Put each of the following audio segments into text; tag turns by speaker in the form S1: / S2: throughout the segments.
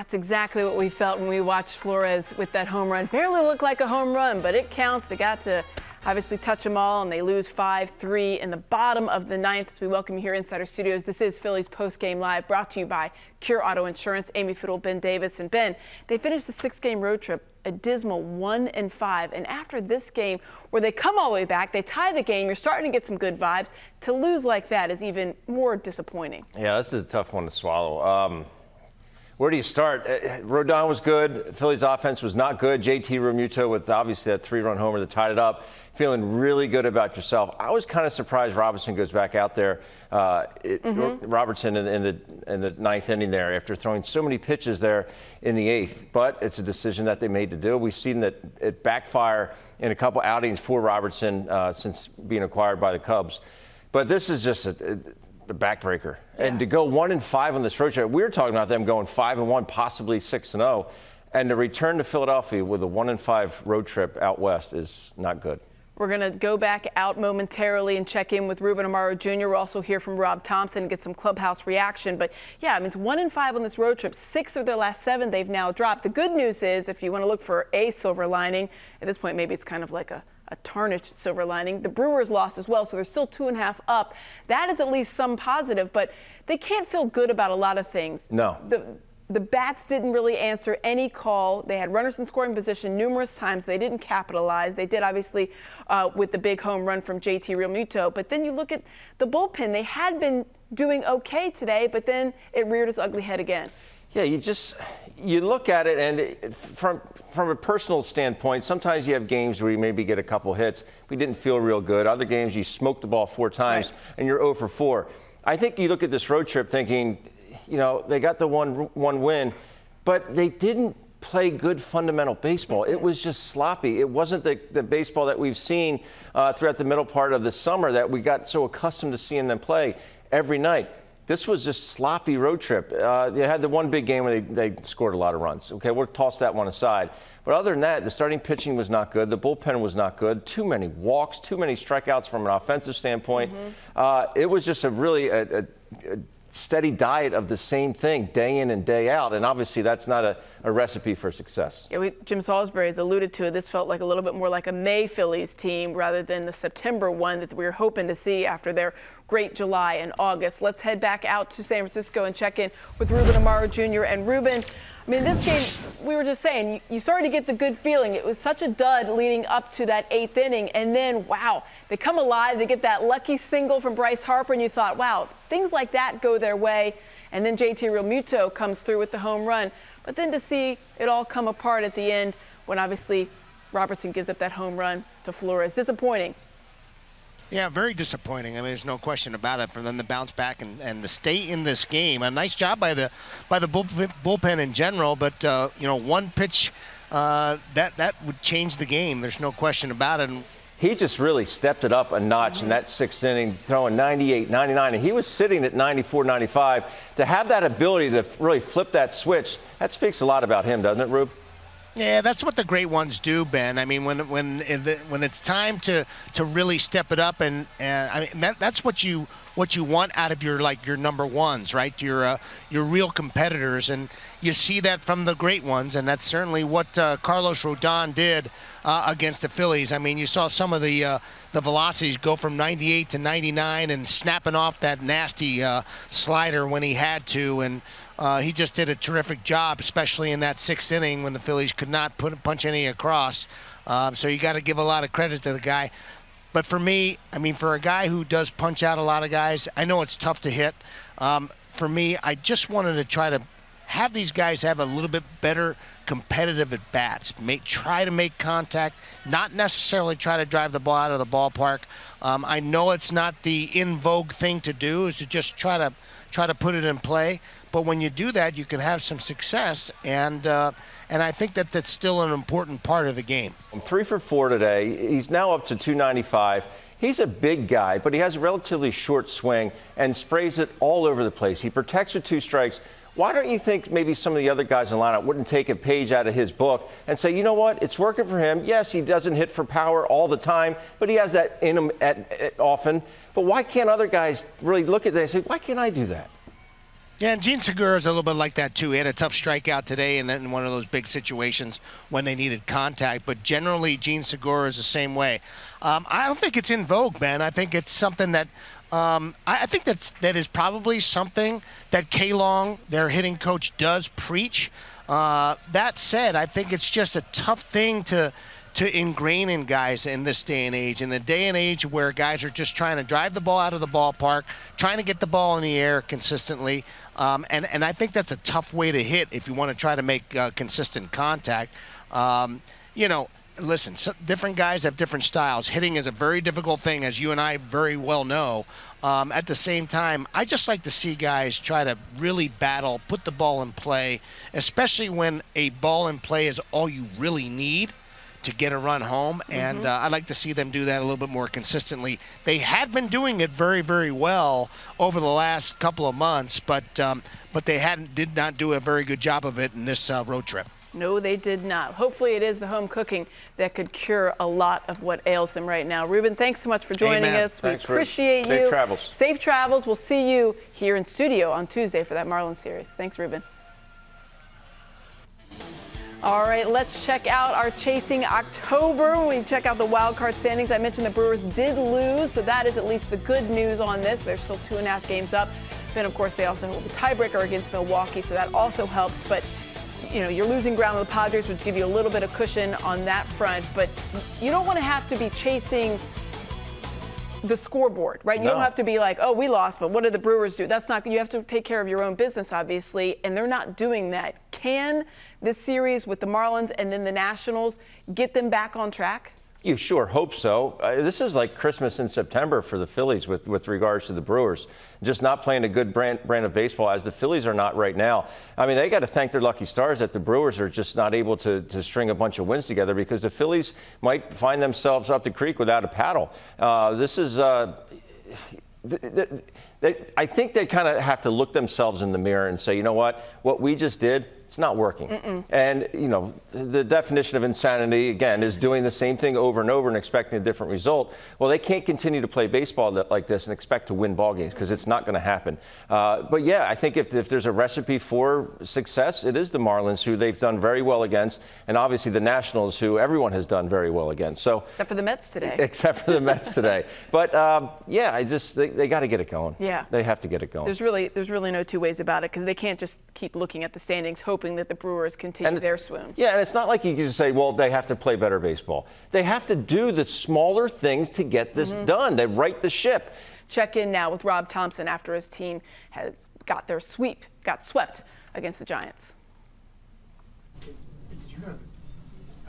S1: That's exactly what we felt when we watched Flores with that home run. Barely looked like a home run, but it counts. They got to obviously touch them all, and they lose 5-3 in the bottom of the ninth. As we welcome you here inside our studios, this is Phillies Postgame Live, brought to you by Cure Auto Insurance. Amy Fiddle, Ben Davis, and Ben. They finished the 6-game road trip a dismal 1-5, and after this game, where they come all the way back, they tie the game. You're starting to get some good vibes. To lose like that is even more disappointing.
S2: Yeah, this is a tough one to swallow. Where do you start? Rodon was good. Phillies offense was not good. JT Realmuto with obviously that 3-run homer that tied it up. Feeling really good about yourself. I was kind of surprised Robertson goes back out there. Robertson in the ninth inning there after throwing so many pitches there in the eighth. But it's a decision that they made to do. We've seen that it backfire in a couple outings for Robertson since being acquired by the Cubs. But this is just the backbreaker. Yeah. And to go 1-5 on this road trip, we were talking about them going 5-1, possibly 6-0, and to return to Philadelphia with a 1-5 road trip out west is not good.
S1: We're going to go back out momentarily and check in with Ruben Amaro Jr. We'll also hear from Rob Thomson and get some clubhouse reaction. But yeah, I mean, it's 1-5 on this road trip. 6 of their last 7 they've now dropped. The good news is, if you want to look for a silver lining, at this point maybe it's kind of like a tarnished silver lining. The Brewers lost as well, so they're still 2.5 up. That is at least some positive, but they can't feel good about a lot of things.
S2: No.
S1: The bats didn't really answer any call. They had runners in scoring position numerous times. They didn't capitalize. They did, obviously, with the big home run from JT Realmuto. But then you look at the bullpen. They had been doing okay today, but then it reared its ugly head again.
S2: Yeah, you look at it, and from a personal standpoint, sometimes you have games where you maybe get a couple hits. We didn't feel real good. Other games, you smoked the ball 4 times, right, and you're 0 for 4. I think you look at this road trip thinking, you know, they got the one win, but they didn't play good fundamental baseball. It was just sloppy. It wasn't the baseball that we've seen throughout the middle part of the summer that we got so accustomed to seeing them play every night. This was just sloppy road trip. They had the one big game where they scored a lot of runs. Okay, we'll toss that one aside. But other than that, the starting pitching was not good. The bullpen was not good. Too many walks, too many strikeouts from an offensive standpoint. It was just a steady diet of the same thing day in and day out, and obviously that's not a recipe for success.
S1: Yeah, Jim Salisbury has alluded to it. This felt like a little bit more like a May Phillies team rather than the September one that we were hoping to see after their great July and August. Let's head back out to San Francisco and check in with Ruben Amaro Jr. And Ruben, I mean, this game, we were just saying, you started to get the good feeling. It was such a dud leading up to that 8th inning, and then, wow, they come alive. They get that lucky single from Bryce Harper, and you thought, wow, things like that go their way. And then JT Realmuto comes through with the home run. But then to see it all come apart at the end when obviously Robertson gives up that home run to Flores. Disappointing.
S3: Yeah, very disappointing. I mean, there's no question about it. For them to bounce back and to stay in this game, a nice job by the bullpen in general. But you know, one pitch that would change the game. There's no question about it.
S2: He just really stepped it up a notch in that 6th inning, throwing 98, 99, and he was sitting at 94, 95. To have that ability to really flip that switch, that speaks a lot about him, doesn't it, Rube?
S3: Yeah, that's what the great ones do, Ben. I mean, when it's time to really step it up, and I mean that's what you want out of your number ones, right? Your real competitors, and you see that from the great ones, and that's certainly what Carlos Rodon did against the Phillies. I mean, you saw some of the velocities go from 98 to 99, and snapping off that nasty slider when he had to, and he just did a terrific job, especially in that 6th inning when the Phillies could not punch any across. So you got to give a lot of credit to the guy. But for me, I mean, for a guy who does punch out a lot of guys, I know it's tough to hit. For me, I just wanted to try to have these guys have a little bit better competitive at bats. Try to make contact, not necessarily try to drive the ball out of the ballpark. I know it's not the in vogue thing to do, is to just try to put it in play. But when you do that, you can have some success, and I think that's still an important part of the game.
S2: 3 for 4 today. He's now up to 295. He's a big guy, but he has a relatively short swing and sprays it all over the place. He protects with 2 strikes. Why don't you think maybe some of the other guys in the lineup wouldn't take a page out of his book and say, you know what, it's working for him. Yes, he doesn't hit for power all the time, but he has that in him often. But why can't other guys really look at that and say, why can't I do that?
S3: Yeah, and Gene Segura is a little bit like that, too. He had a tough strikeout today and in one of those big situations when they needed contact. But generally, Gene Segura is the same way. I don't think it's in vogue, Ben. I think it's something that I think that is probably something that K-Long, their hitting coach, does preach. That said, I think it's just a tough thing to ingrain in guys in this day and age. In the day and age where guys are just trying to drive the ball out of the ballpark, trying to get the ball in the air consistently. And I think that's a tough way to hit if you want to try to make consistent contact. Listen, different guys have different styles. Hitting is a very difficult thing, as you and I very well know. At the same time, I just like to see guys try to really battle, put the ball in play, especially when a ball in play is all you really need to get a run home. And I'd like to see them do that a little bit more consistently. They had been doing it very, very well over the last couple of months, but they did not do a very good job of it in this road trip.
S1: No, they did not. Hopefully it is the home cooking that could cure a lot of what ails them right now. Ruben, thanks so much for joining us.
S2: Thanks,
S1: we appreciate you.
S2: Safe travels.
S1: Safe travels. We'll see you here in studio on Tuesday for that Marlins series. Thanks, Ruben. All right, let's check out our Chasing October. When we check out the wild card standings, I mentioned the Brewers did lose, so that is at least the good news on this. They're still 2.5 games up. Then, of course, they also hold the tiebreaker against Milwaukee, so that also helps. But you're losing ground with the Padres, which give you a little bit of cushion on that front. But you don't want to have to be chasing the scoreboard, right? You don't have to be like, oh, we lost, but what did the Brewers do? That's not. You have to take care of your own business, obviously, and they're not doing that. Can this series with the Marlins and then the Nationals get them back on track?
S2: You sure hope so. This is like Christmas in September for the Phillies with regards to the Brewers. Just not playing a good brand of baseball, as the Phillies are not right now. I mean, they got to thank their lucky stars that the Brewers are just not able to string a bunch of wins together, because the Phillies might find themselves up the creek without a paddle. This is I think they kind of have to look themselves in the mirror and say, you know what we just did, it's not working. And, the definition of insanity, again, is doing the same thing over and over and expecting a different result. Well, they can't continue to play baseball like this and expect to win ball games, because it's not going to happen. But, yeah, I think if there's a recipe for success, it is the Marlins, who they've done very well against, and obviously the Nationals, who everyone has done very well against. So
S1: except for the Mets today.
S2: Except for the Mets today. But, they got to get it going.
S1: Yeah.
S2: They have to get it going.
S1: There's really no two ways about it, because they can't just keep looking at the standings, hoping that the Brewers continue their swoon.
S2: Yeah, and it's not like you can just say, well, they have to play better baseball. They have to do the smaller things to get this done. They right the ship.
S1: Check in now with Rob Thomson after his team has got swept against the Giants.
S4: Did you have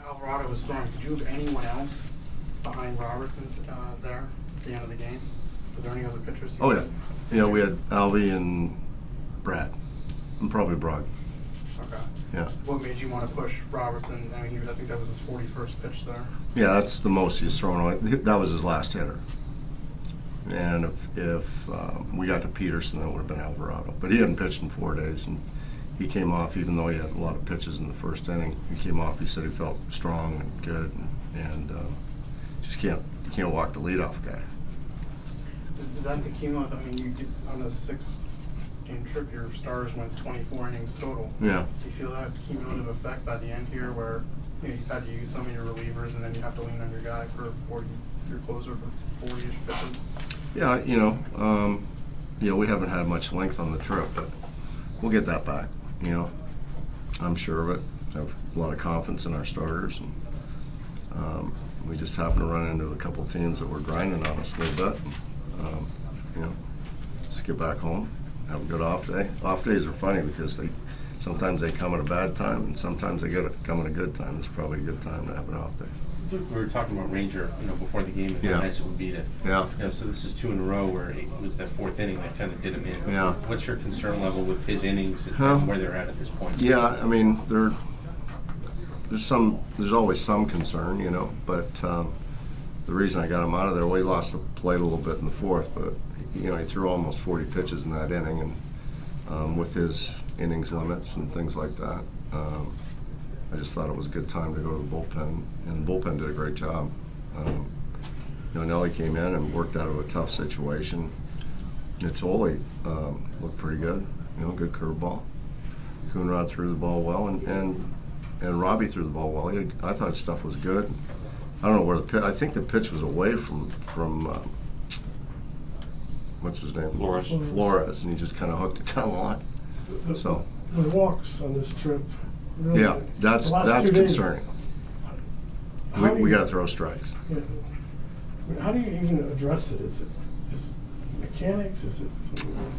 S4: Alvarado was throwing? Did you have anyone else behind Robertson there at the end of the game? Were there any other pitchers?
S5: Oh, yeah. We had Alvy and Brad, and probably Brog.
S4: Okay.
S5: Yeah.
S4: What made you want to push Robertson? I mean, I think that was his 41st pitch there.
S5: Yeah, that's the most he's thrown away. That was his last hitter. And if we got to Peterson, that would have been Alvarado. But he hadn't pitched in 4 days, and he came off, even though he had a lot of pitches in the first inning. He came off. He said he felt strong and good, and just can't walk the leadoff guy.
S4: Is that the cumulative? I mean, you did, on the 6-game trip, your stars went 24 innings total.
S5: Yeah.
S4: Do you feel that cumulative effect by the end here, where you've had to use some of your relievers and then you have to lean on your guy for 40, your closer for 40-ish pitches?
S5: Yeah, we haven't had much length on the trip, but we'll get that back. I'm sure of it. I have a lot of confidence in our starters, and we just happen to run into a couple teams that were grinding on us a little bit. Just get back home, have a good off day. Off days are funny because sometimes they come at a bad time, and sometimes they come at a good time. It's probably a good time to have an off day.
S6: We were talking about Ranger, before the game, and how nice it would be to.
S5: Yeah.
S6: So this is 2 in a row where it was that 4th inning that kind of did him in.
S5: Yeah.
S6: What's your concern level with his innings and where they're at this point?
S5: Yeah, I mean, there's always some concern, but the reason I got him out of there, well, he lost the plate a little bit in the 4th, but he threw almost 40 pitches in that inning, and with his innings limits and things like that, I just thought it was a good time to go to the bullpen, and the bullpen did a great job. Nelly came in and worked out of a tough situation. Nitzoli looked pretty good. good curveball. Coonrod threw the ball well, and Robbie threw the ball well. I thought stuff was good. I don't know where the pitch. I think the pitch was away from what's his name? Flores, and he just kind of hooked it down the line. So
S7: the walks on this trip. Really,
S5: yeah, that's concerning. We got to throw strikes.
S7: Yeah. I mean, how do you even address it? Is it just mechanics? Is it?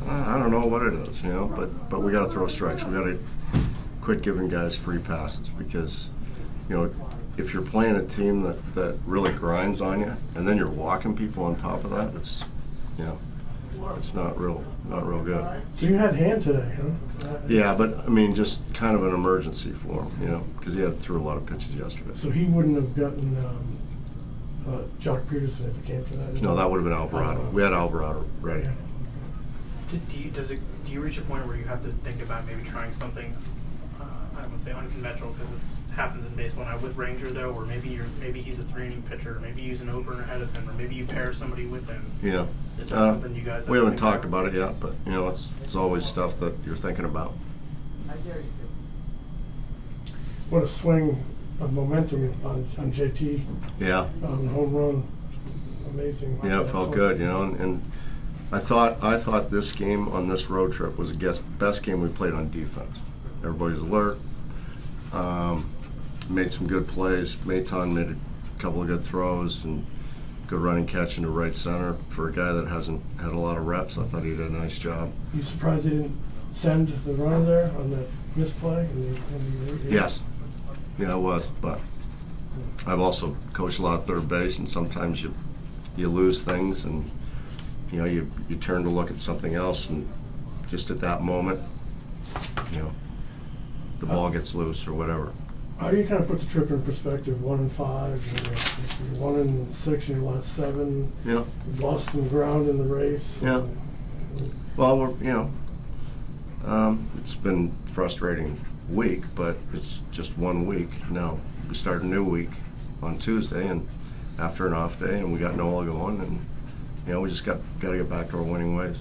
S5: I don't know what it is, but we got to throw strikes. We got to quit giving guys free passes because, if you're playing a team that really grinds on you, and then you're walking people on top of that, it's not real good.
S7: So you had Hand today, huh?
S5: Yeah, but I mean, just kind of an emergency for him, because he threw a lot of pitches yesterday.
S7: So he wouldn't have gotten Jock Peterson if it came to that.
S5: No, that would have been Alvarado. We had Alvarado ready.
S4: Do you reach a point where you have to think about maybe trying something? I wouldn't say unconventional because it's happens in baseball now with Ranger though, or maybe he's a 3-inning pitcher, maybe you use an opener ahead of him, or maybe you pair somebody with him.
S5: Yeah.
S4: Is that something you guys?
S5: We haven't talked about it yet, but it's always stuff that you're thinking about.
S7: What a swing of momentum on JT.
S5: Yeah.
S7: On home run, amazing.
S5: Yeah, it felt good, and I thought this game on this road trip was the best game we played on defense. Everybody's alert. Made some good plays. Maton made a couple of good throws and good running catch into right center for a guy that hasn't had a lot of reps. I thought he did a nice job.
S7: You surprised they didn't send the runner there on that misplay?
S5: Yes. Yeah, I was, but I've also coached a lot of third base, and sometimes you lose things, and you turn to look at something else, and just at that moment, the ball gets loose or whatever.
S7: How do you kind of put the trip in perspective? 1-5, you're 1-6 in your last 7.
S5: Yeah.
S7: You lost some ground in the race.
S5: Yeah. Well, it's been a frustrating week, but it's just 1 week. Now we start a new week on Tuesday, and after an off day, and we got Noah going, and we just got to get back to our winning ways.